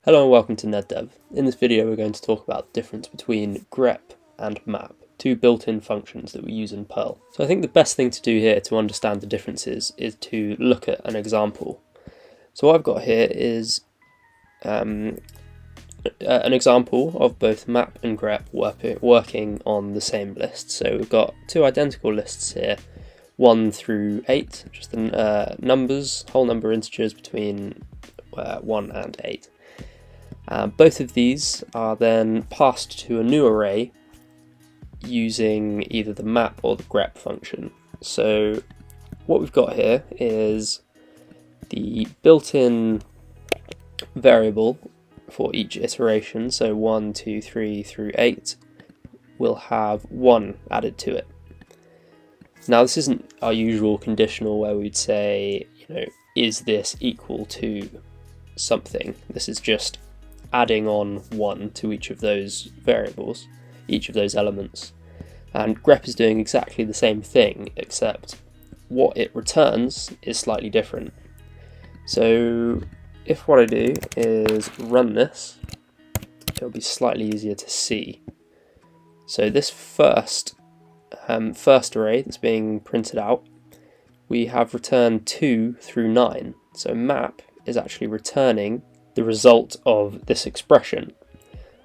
Hello and welcome to neddev. In this video we're going to talk about the difference between grep and map, two built-in functions that we use in Perl. So I think the best thing to do here to understand the differences is to look at an example. So what I've got here is an example of both map and grep working on the same list. So we've got two identical lists here, 1 through 8, just the numbers, whole number integers between 1 and 8. Both of these are then passed to a new array using either the map or the grep function. So what we've got here is the built-in variable for each iteration, so 1, 2, 3 through 8 will have 1 added to it. Now this isn't our usual conditional where we'd say, is this equal to something? This is just adding on 1 to each of those variables, each of those elements. And grep is doing exactly the same thing, except what it returns is slightly different. So if what I do is run this, it'll be slightly easier to see. So this first array that's being printed out, we have returned 2 through 9. So map is actually returning the result of this expression,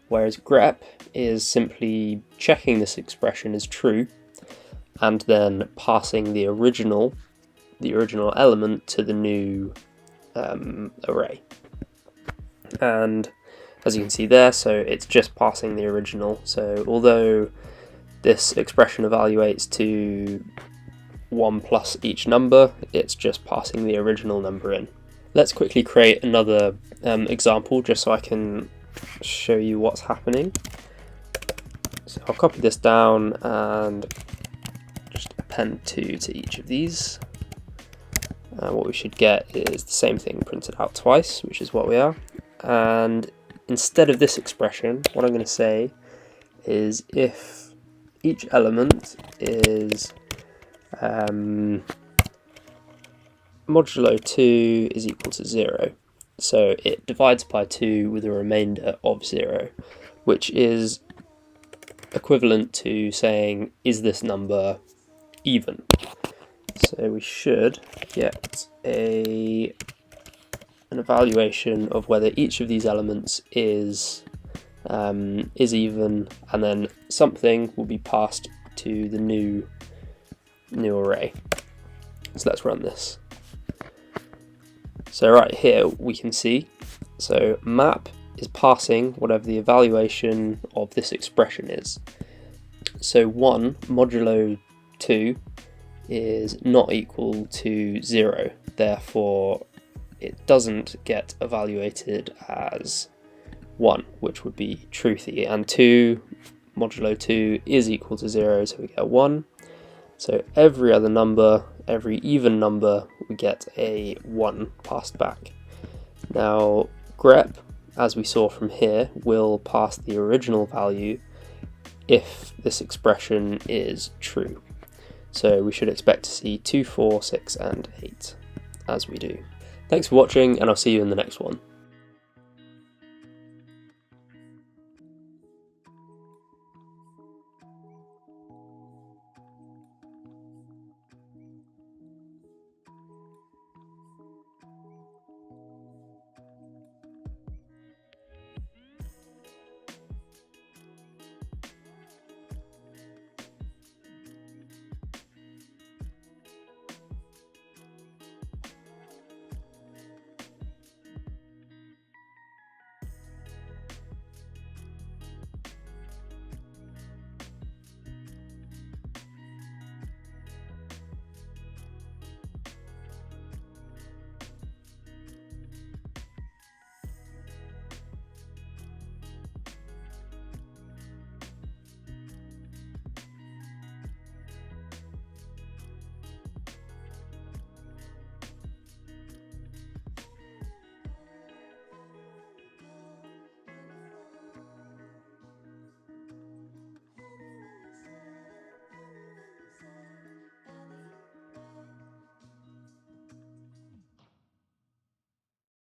whereas grep is simply checking this expression is true and then passing the original element to the new array. And as you can see there, so it's just passing the original. So although this expression evaluates to 1 plus each number, it's just passing the original number in. Let's quickly create another example just so I can show you what's happening. So I'll copy this down and just append 2 to each of these. What we should get is the same thing printed out twice, which is what we are. And instead of this expression, what I'm going to say is if each element is modulo 2 is equal to 0. So it divides by 2 with a remainder of 0, which is equivalent to saying, is this number even? So we should get an evaluation of whether each of these elements is even, and then something will be passed to the new array. So let's run this. So right here we can see, so map is passing whatever the evaluation of this expression is. So 1 modulo 2 is not equal to 0, therefore it doesn't get evaluated as 1, which would be truthy, and 2 modulo 2 is equal to 0, so we get 1. So every other number, every even number, we get a 1 passed back. Now grep, as we saw from here, will pass the original value if this expression is true. So we should expect to see 2, 4, 6 and 8 as we do. Thanks for watching, and I'll see you in the next one.